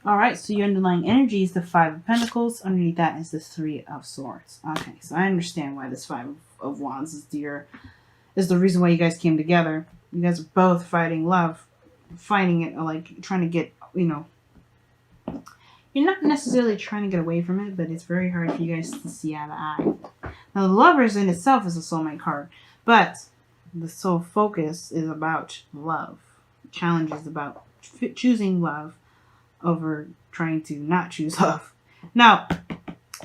All right, so your underlying energy is the Five of Pentacles. Underneath that is the Three of Swords. Okay, so I understand why this Five of Wands is the reason why you guys came together. You guys are both fighting love, fighting it, like trying to get, you're not necessarily trying to get away from it, but it's very hard for you guys to see eye to eye. Now, the Lovers in itself is a soulmate card, but the soul focus is about love. Challenge is about choosing love over trying to not choose love. Now,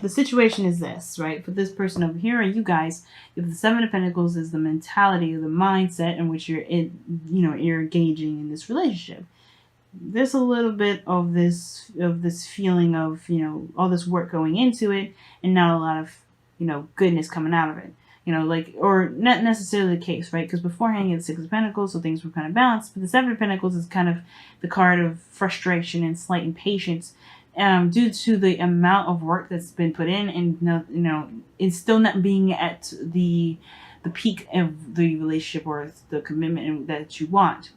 the situation is this, right? For this person over here, and you guys, if the Seven of Pentacles is the mentality, the mindset in which you're engaging in this relationship. There's a little bit of this feeling of, all this work going into it and not a lot of, goodness coming out of it. Or not necessarily the case, right? Because beforehand you had the Six of Pentacles, so things were kind of balanced. But the Seven of Pentacles is kind of the card of frustration and slight impatience, due to the amount of work that's been put in, and it's still not being at the peak of the relationship or the commitment that you want.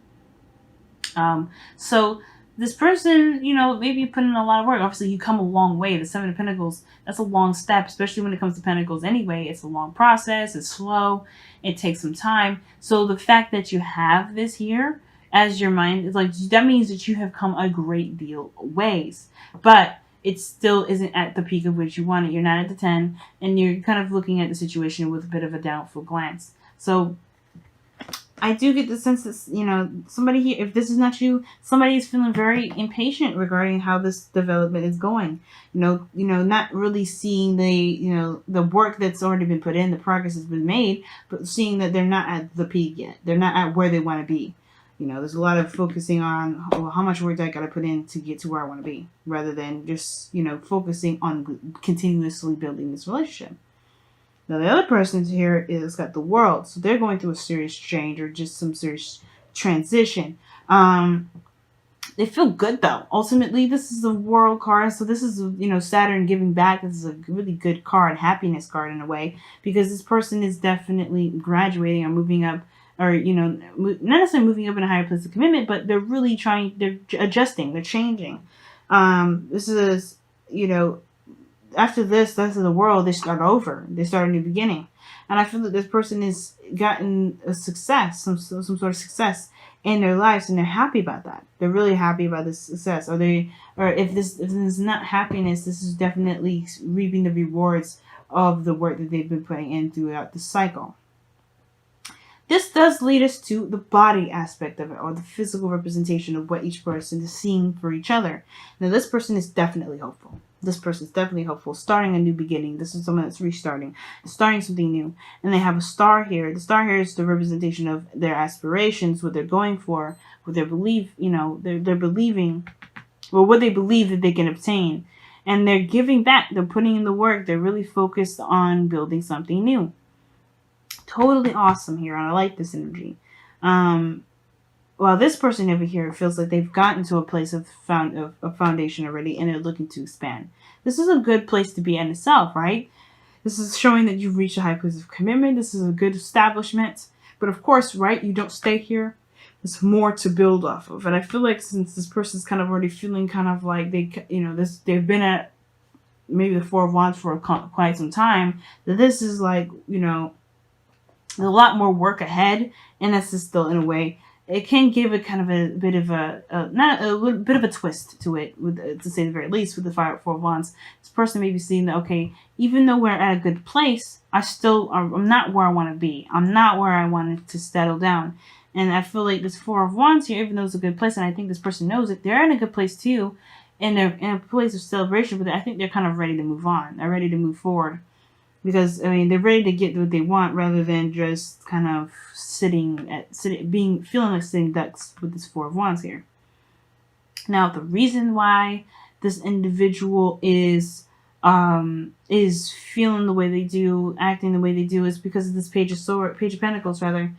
So this person, maybe put in a lot of work. Obviously, you come a long way. The Seven of Pentacles, that's a long step, especially when it comes to Pentacles anyway. It's a long process. It's slow. It takes some time. So the fact that you have this here as your mind is like, that means that you have come a great deal ways. But it still isn't at the peak of which you want it. You're not at the 10, and you're kind of looking at the situation with a bit of a doubtful glance. So I do get the sense that, somebody here, if this is not you, somebody is feeling very impatient regarding how this development is going. Not really seeing the work that's already been put in, the progress has been made, but seeing that they're not at the peak yet. They're not at where they want to be. There's a lot of focusing on, how much work I got to put in to get to where I want to be, rather than just, focusing on continuously building this relationship. Now, the other person here is got the World, so they're going through a serious change or just some serious transition. They feel good though. Ultimately, this is a World card, so this is Saturn giving back. This is a really good card, happiness card in a way, because this person is definitely graduating or moving up, or not necessarily moving up in a higher place of commitment, but they're really trying. They're adjusting. They're changing. This is after this, that's in the World, they start over. They start a new beginning. And I feel that this person has gotten a success, some sort of success in their lives, and they're happy about that. They're really happy about this success. Or if this is not happiness, this is definitely reaping the rewards of the work that they've been putting in throughout the cycle. This does lead us to the body aspect of it, or the physical representation of what each person is seeing for each other. Now, this person is definitely hopeful. This person is definitely hopeful, starting a new beginning. This is someone that's restarting, starting something new. And they have a star here. The star here is the representation of their aspirations, what they're going for, what they believe, they're believing, or what they believe that they can obtain. And they're giving back. They're putting in the work. They're really focused on building something new. Totally awesome here. I like this energy. While this person over here feels like they've gotten to a place of foundation already, and they're looking to expand. This is a good place to be in itself, right? This is showing that you've reached a high place of commitment. This is a good establishment. But of course, right, you don't stay here. There's more to build off of. And I feel like since this person's kind of already feeling kind of like they've been at maybe the Four of Wands for quite some time, that this is like, a lot more work ahead, and this is still in a way. It can give it kind of a bit of a bit of a twist to it, to say the very least, with the Four of Wands. This person may be seeing that, okay, even though we're at a good place, I'm not where I want to be. I'm not where I wanted to settle down. And I feel like this Four of Wands here, even though it's a good place, and I think this person knows it, they're in a good place too, and they're in a place of celebration, but I think they're kind of ready to move on. They're ready to move forward. Because, they're ready to get what they want, rather than just kind of feeling like sitting ducks with this Four of Wands here. Now, the reason why this individual is feeling the way they do, acting the way they do, is because of this Page of Pentacles, rather.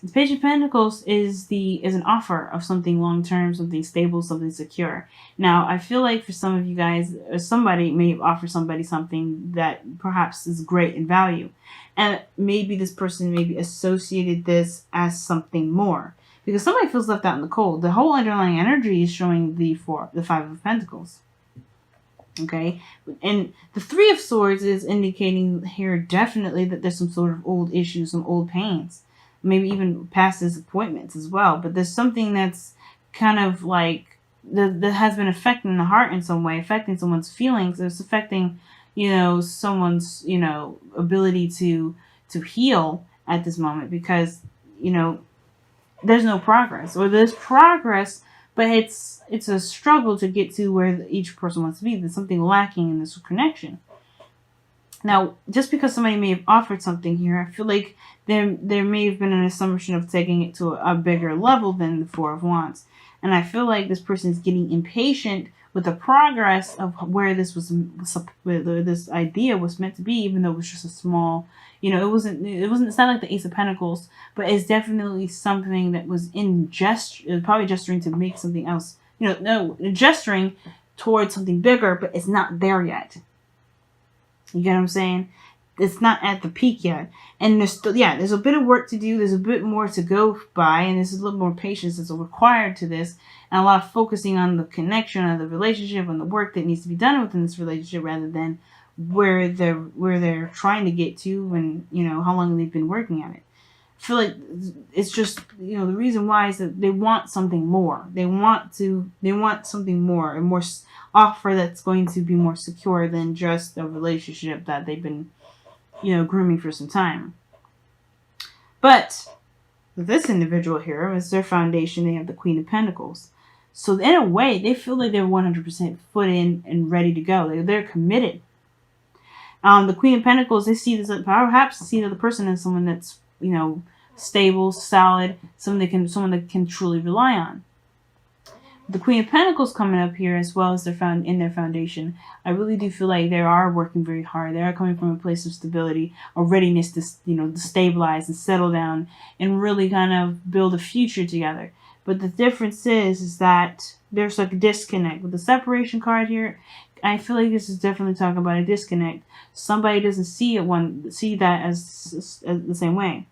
The Page of Pentacles is an offer of something long-term, something stable, something secure. Now, I feel like for some of you guys, somebody may offer somebody something that perhaps is great in value. And maybe this person maybe associated this as something more. because somebody feels left out in the cold. The whole underlying energy is showing the Five of Pentacles. Okay, and the Three of Swords is indicating here definitely that there's some sort of old issues, some old pains, maybe even past disappointments as well. But there's something that's kind of like that has been affecting the heart in some way, affecting someone's feelings. It's affecting, someone's, ability to heal at this moment, because there's no progress, or there's progress, but it's a struggle to get to where each person wants to be. There's something lacking in this connection. Now, just because somebody may have offered something here, I feel like there may have been an assumption of taking it to a bigger level than the Four of Wands. And I feel like this person is getting impatient with the progress of where this where this idea was meant to be, even though it was just a small, it wasn't, it's not like the Ace of Pentacles, but it's definitely something that was in probably gesturing to make something else, gesturing towards something bigger, but it's not there yet. You get what I'm saying? It's not at the peak yet. And there's a bit of work to do. There's a bit more to go by, and there's a little more patience that's required to this, and a lot of focusing on the connection, on the relationship, on the work that needs to be done within this relationship, rather than where they're trying to get to, and how long they've been working at it. I feel like it's just, the reason why is that they want something more. They want something more, a more offer that's going to be more secure than just a relationship that they've been, grooming for some time. But this individual here is their foundation. They have the Queen of Pentacles. So in a way, they feel like they're 100% foot in and ready to go. They're committed. The Queen of Pentacles, they see this, perhaps see the person as someone that's, stable, solid, someone that can truly rely on. The Queen of Pentacles coming up here, as well as in their foundation, I really do feel like they are working very hard. They are coming from a place of stability, a readiness to, to stabilize and settle down and really kind of build a future together. But the difference is that there's like a disconnect. With the separation card here, I feel like this is definitely talking about a disconnect. Somebody doesn't see that as the same way.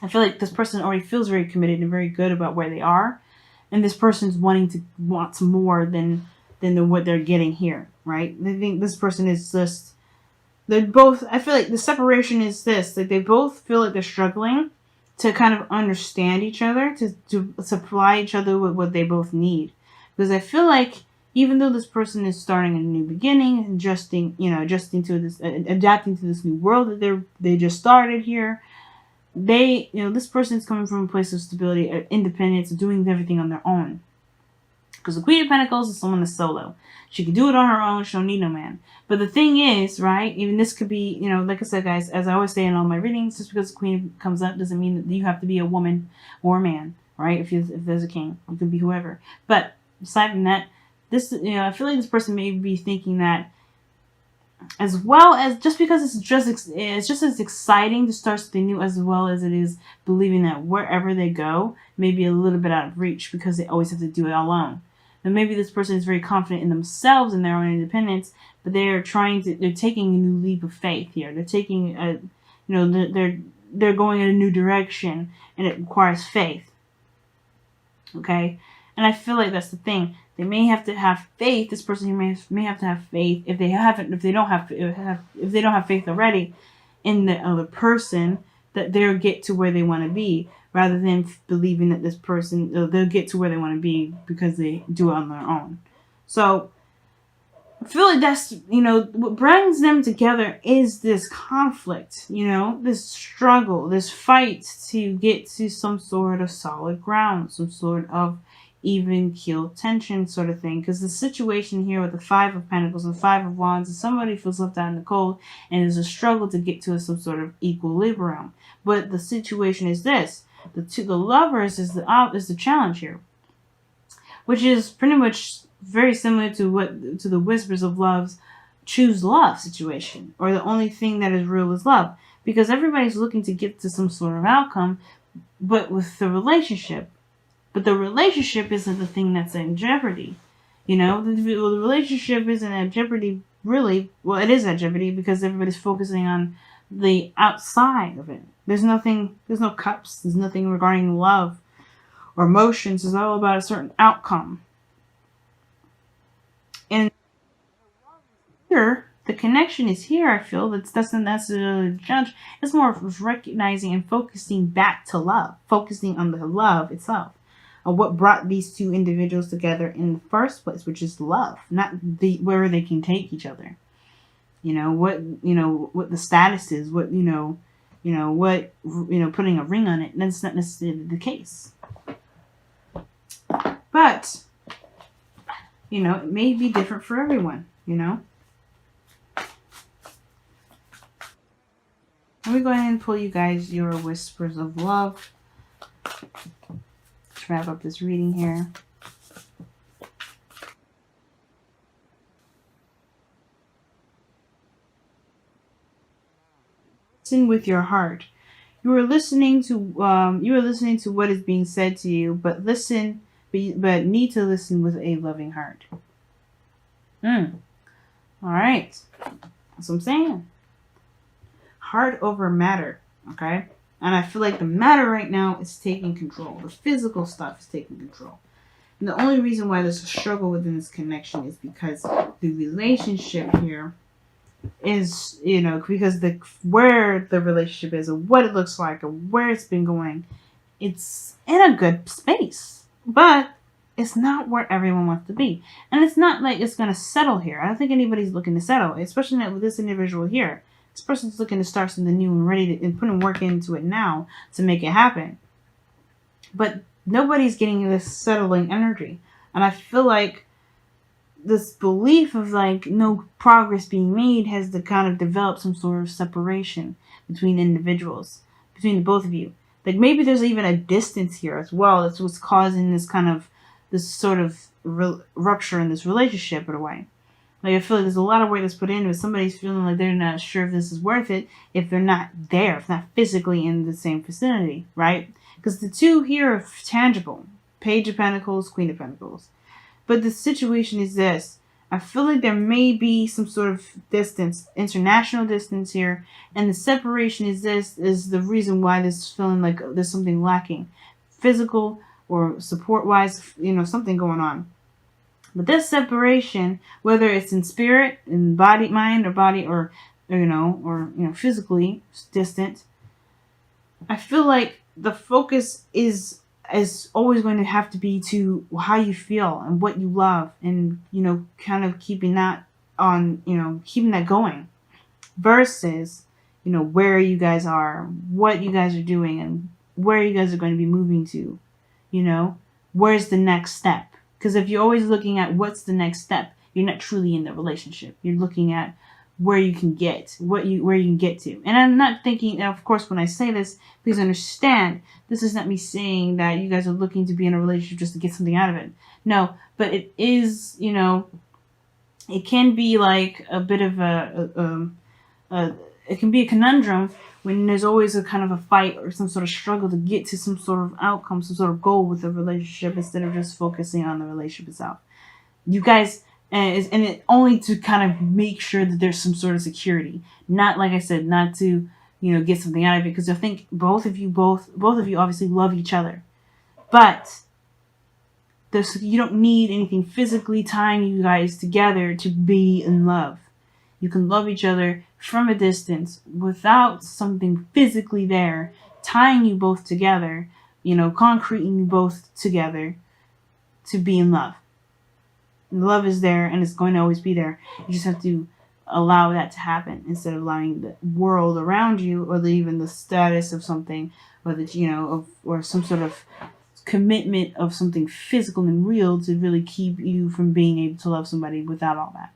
I feel like this person already feels very committed and very good about where they are, and this person's wants more than what they're getting here, right? They think this person is just, they're both, I feel like the separation is this, like they both feel like they're struggling to kind of understand each other, to supply each other with what they both need. Because I feel like even though this person is starting a new beginning and adapting to this new world that they just started here, this person is coming from a place of stability, independence, doing everything on their own. Because the Queen of Pentacles is someone that's solo. She can do it on her own. She don't need no man. But the thing is, right, even this could be, like I said, guys, as I always say in all my readings, just because the Queen comes up doesn't mean that you have to be a woman or a man, right? If there's a king, you could be whoever. But aside from that, this, I feel like this person may be thinking that, as well as, just because it's just as exciting to start something new, as well as it is believing that wherever they go may be a little bit out of reach because they always have to do it alone. And maybe this person is very confident in themselves and their own independence, but they're taking a new leap of faith here. They're taking they're going in a new direction, and it requires faith. Okay, and I feel like that's the thing. They may have to have faith. This person here may have to have faith if they don't have faith already in the other person, that they'll get to where they want to be, rather than believing that this person they'll get to where they want to be because they do it on their own. So I feel like that's what brings them together is this conflict, this struggle, this fight to get to some sort of solid ground, some sort of even keel tension sort of thing. Because the situation here with the Five of Pentacles and Five of Wands is somebody feels left out in the cold, and there's a struggle to get to some sort of equilibrium. But the situation is this: the Lovers is the challenge here, which is pretty much very similar to the Whispers of Love's choose love situation, or the only thing that is real is love, because everybody's looking to get to some sort of outcome, but with the relationship. But the relationship isn't the thing that's in jeopardy. The relationship isn't at jeopardy, really. Well, it is at jeopardy because everybody's focusing on the outside of it. There's no cups. There's nothing regarding love. or emotions is all about a certain outcome. And here, the connection is here, I feel. That doesn't necessarily judge. It's more of recognizing and focusing back to love, focusing on the love itself, on what brought these two individuals together in the first place, which is love, not the where they can take each other. What the status is, what what putting a ring on it. That's not necessarily the case. But it may be different for everyone. Let me go ahead and pull you guys your whispers of love. Let's wrap up this reading here. Listen with your heart. You are listening to what is being said to you, but need to listen with a loving heart. All right, that's what I'm saying. Heart over matter, okay? And I feel like the matter right now is taking control. The physical stuff is taking control. And the only reason why there's a struggle within this connection is because the relationship here is, because where the relationship is, or what it looks like, or where it's been going, it's in a good space. But it's not where everyone wants to be. And it's not like it's going to settle here. I don't think anybody's looking to settle, especially not with this individual here. This person's looking to start something new and ready to and putting work into it now to make it happen. But nobody's getting this settling energy. And I feel like this belief of like no progress being made has to kind of develop some sort of separation between individuals, between the both of you. Like maybe there's even a distance here as well. That's what's causing this sort of rupture in this relationship in a way. Like I feel like there's a lot of work that's put into it. Somebody's feeling like they're not sure if this is worth it if they're not there, if not physically in the same vicinity, right? Because the two here are tangible. Page of Pentacles, Queen of Pentacles. But the situation is this. I feel like there may be some sort of distance, international distance here. And the separation is the reason why this is feeling like there's something lacking. Physical or support-wise, something going on. But this separation, whether it's in spirit, in body, mind, or body, or physically distant, I feel like the focus is always going to have to be to how you feel and what you love, and kind of keeping that going, versus where you guys are, what you guys are doing, and where you guys are going to be moving to. Where's the next step? Because if you're always looking at what's the next step, you're not truly in the relationship. You're looking at where you can get, where you can get to. And I'm not thinking, of course, when I say this, please understand, this is not me saying that you guys are looking to be in a relationship just to get something out of it. No, but it is, it can be like a bit of it can be a conundrum when there's always a kind of a fight or some sort of struggle to get to some sort of outcome, some sort of goal with the relationship, instead of just focusing on the relationship itself. You guys, and it only to kind of make sure that there's some sort of security. Not, like I said, not to, get something out of it, because I think both of you obviously love each other. But you don't need anything physically tying you guys together to be in love. You can love each other from a distance without something physically there tying you both together, concreting you both together to be in love. Love is there, and it's going to always be there. You just have to allow that to happen instead of allowing the world around you, or even the status of something, or some sort of commitment of something physical and real to really keep you from being able to love somebody without all that.